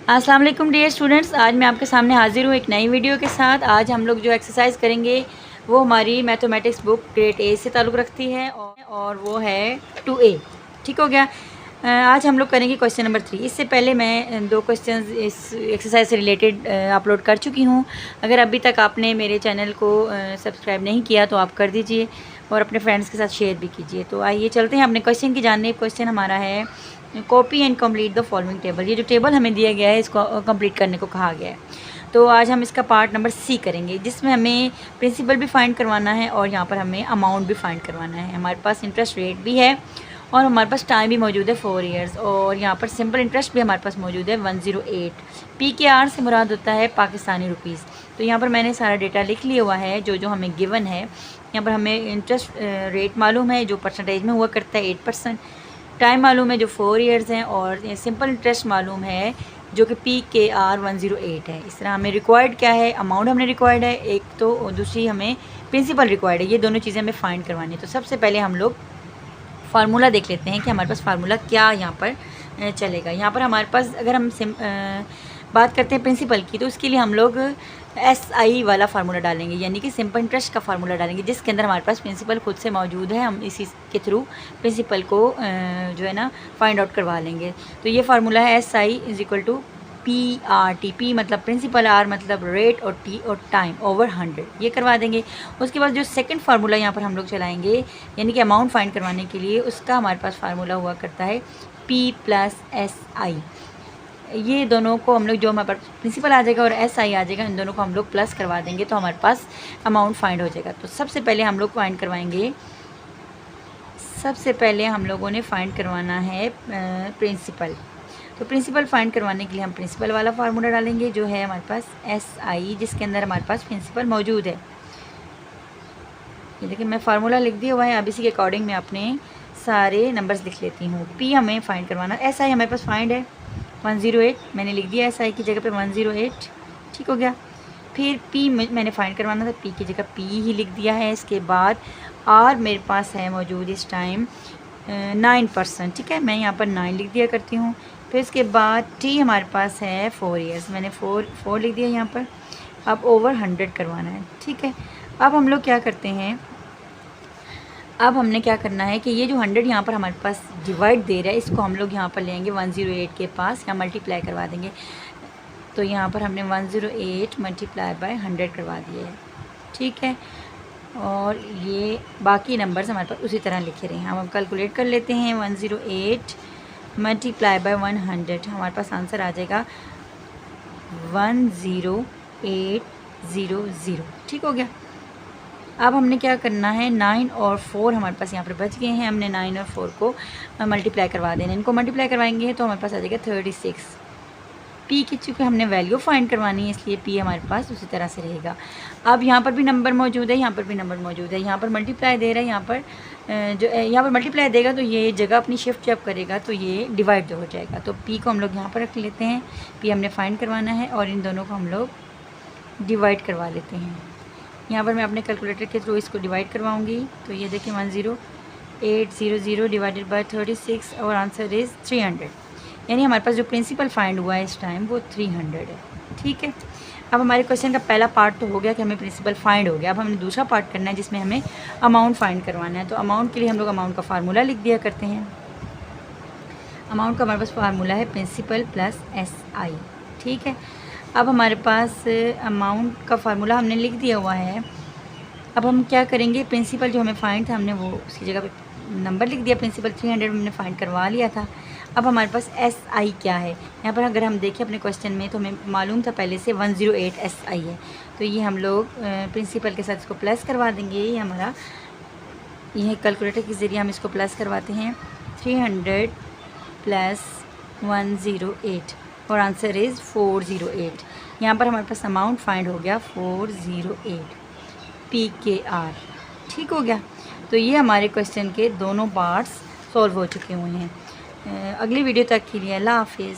अस्सलाम वालेकुम dear students, आज मैं आपके सामने हाजिर हूँ एक नई वीडियो के साथ। आज हम लोग जो एक्सरसाइज करेंगे वो हमारी मैथमेटिक्स बुक ग्रेड ए से ताल्लुक़ रखती है और वो है 2A। ठीक हो गया। आज हम लोग करेंगे क्वेश्चन नंबर 3। इससे पहले मैं 2 क्वेश्चंस इस एक्सरसाइज से रिलेटेड अपलोड कर चुकी हूँ। अगर अभी तक आपने मेरे चैनल को सब्सक्राइब नहीं किया तो आप कर दीजिए और अपने फ्रेंड्स के साथ शेयर भी कीजिए। तो आइए चलते हैं अपने क्वेश्चन की जानिब। क्वेश्चन हमारा है copy and complete the following table. ये जो टेबल हमें दिया गया है इसको कंप्लीट करने को कहा गया है। तो आज हम इसका पार्ट नंबर सी करेंगे, जिसमें हमें प्रिंसिपल भी फाइंड करवाना है और यहाँ पर हमें अमाउंट भी फाइंड करवाना है। हमारे पास इंटरेस्ट रेट भी है और हमारे पास टाइम भी मौजूद है 4 ईयर्स, और यहाँ पर सिंपल इंटरेस्ट भी हमारे पास मौजूद है 108। पी के आर से मुराद होता है पाकिस्तानी रुपीज़। तो यहाँ पर मैंने सारा डेटा लिख लिया हुआ है जो हमें गिवन है। यहाँ पर हमें इंटरेस्ट रेट मालूम है जो परसेंटेज में हुआ करता है 8%। टाइम मालूम है जो 4 ईयर्स हैं, और सिंपल इंटरेस्ट मालूम है जो कि पी के आर 108 है। इस तरह हमें रिक्वायर्ड क्या है, अमाउंट हमने रिक्वायर्ड है एक तो, और दूसरी हमें प्रिंसिपल रिक्वायर्ड है। ये दोनों चीज़ें हमें फाइंड करवानी है। तो सबसे पहले हम लोग फार्मूला देख लेते हैं कि हमारे पास फार्मूला क्या यहाँ पर चलेगा। यहाँ पर हमारे पास अगर हम बात करते हैं प्रिंसिपल की, तो उसके लिए हम लोग SI वाला फार्मूला डालेंगे, यानी कि सिंपल इंटरेस्ट का फार्मूला डालेंगे, जिसके अंदर हमारे पास प्रिंसिपल खुद से मौजूद है। हम इसी के थ्रू प्रिंसिपल को जो है ना फाइंड आउट करवा लेंगे। तो ये फार्मूला है SI is equal to PRT। P मतलब प्रिंसिपल, R मतलब रेट, और T और टाइम ओवर 100, ये करवा देंगे। उसके बाद जो सेकंड फार्मूला यहाँ पर हम लोग चलाएंगे, यानी कि अमाउंट फाइंड करवाने के लिए, उसका हमारे पास फार्मूला हुआ करता है P + SI। ये दोनों को हम लोग, जो हमारे पास प्रिंसिपल आ जाएगा और SI आ जाएगा, इन दोनों को हम लोग प्लस करवा देंगे तो हमारे पास अमाउंट फाइंड हो जाएगा। तो सबसे पहले हम लोग फाइंड करवाएंगे, सबसे पहले हम लोगों ने फाइंड करवाना है प्रिंसिपल। तो प्रिंसिपल फाइंड करवाने के लिए हम प्रिंसिपल वाला फार्मूला डालेंगे जो है हमारे पास SI, जिसके अंदर हमारे पास प्रिंसिपल मौजूद है। ये देखिए मैं फार्मूला लिख दिया हुआ है। अब इसी के अकॉर्डिंग मैं अपने सारे नंबर्स लिख लेती हूँ। P हमें फ़ाइंड करवाना, SI हमारे पास फाइंड है 108, मैंने लिख दिया SI की जगह पे 108। ठीक हो गया। फिर P मैंने फ़ाइंड करवाना था, P की जगह P ही लिख दिया है। इसके बाद R मेरे पास है मौजूद इस टाइम 9%। ठीक है, मैं यहाँ पर 9 लिख दिया करती हूँ। फिर इसके बाद T हमारे पास है 4 ईयर्स, मैंने 4 लिख दिया यहाँ पर। अब ओवर 100 करवाना है। ठीक है, अब हम लोग क्या करते हैं, अब हमने क्या करना है कि ये जो 100 यहाँ पर हमारे पास डिवाइड दे रहा है, इसको हम लोग यहाँ पर लेंगे 108 के पास, यहाँ मल्टीप्लाई करवा देंगे। तो यहाँ पर हमने 108 मल्टीप्लाई बाय 100 करवा दिया है। ठीक है, और ये बाकी नंबर्स हमारे पास उसी तरह लिखे रहे हैं। हम कैलकुलेट कर लेते हैं। 108 मल्टीप्लाई बाय 100, हमारे पास आंसर आ जाएगा 10800। ठीक हो गया। अब हमने क्या करना है, 9 और 4 हमारे पास यहाँ पर बच गए हैं। हमने 9 और 4 को मल्टीप्लाई करवा देना। इनको मल्टीप्लाई करवाएंगे तो हमारे पास आ जाएगा 36। P की चूँकि हमने वैल्यू फाइंड करवानी है, इसलिए P हमारे पास उसी तरह से रहेगा। अब यहाँ पर भी नंबर मौजूद है, यहाँ पर भी नंबर मौजूद है। यहाँ पर मल्टीप्लाई दे रहा है, यहाँ पर यहाँ पर मल्टीप्लाई देगा तो ये जगह अपनी शिफ्ट जब करेगा तो ये डिवाइड हो जाएगा। तो P को हम लोग यहाँ पर रख लेते हैं। P हमने फाइंड करवाना है और इन दोनों को हम लोग डिवाइड करवा लेते हैं। यहाँ पर मैं अपने कैलकुलेटर के थ्रू इसको डिवाइड करवाऊँगी। तो ये देखिए 10800 डिवाइडेड बाय 36, और आंसर इज़ 300। यानी हमारे पास जो प्रिंसिपल फाइंड हुआ है इस टाइम वो 300 है। ठीक है, अब हमारे क्वेश्चन का पहला पार्ट तो हो गया कि हमें प्रिंसिपल फाइंड हो गया। अब हमें दूसरा पार्ट करना है जिसमें हमें अमाउंट फाइंड करवाना है। तो अमाउंट के लिए हम लोग अमाउंट का फार्मूला लिख दिया करते हैं। अमाउंट का हमारे पास फार्मूला है प्रिंसिपल + SI। ठीक है, अब हमारे पास अमाउंट का फार्मूला हमने लिख दिया हुआ है। अब हम क्या करेंगे, प्रिंसिपल जो हमें फ़ाइंड था हमने वो उसकी जगह पे नंबर लिख दिया। प्रिंसिपल 300 हमने फ़ाइंड करवा लिया था। अब हमारे पास SI क्या है, यहाँ पर अगर हम देखें अपने क्वेश्चन में तो हमें मालूम था पहले से 108 SI है। तो ये हम लोग प्रिंसिपल के साथ इसको प्लस करवा देंगे। ये हमारा यह कैलकुलेटर के ज़रिए हम इसको प्लस करवाते हैं। 300 + 108, और आंसर इज़ 408। यहाँ पर हमारे पास अमाउंट फाइंड हो गया 408 PKR। ठीक हो गया। तो ये हमारे क्वेश्चन के दोनों पार्ट्स सॉल्व हो चुके हुए हैं। अगली वीडियो तक के लिए अल्लाह हाफिज़।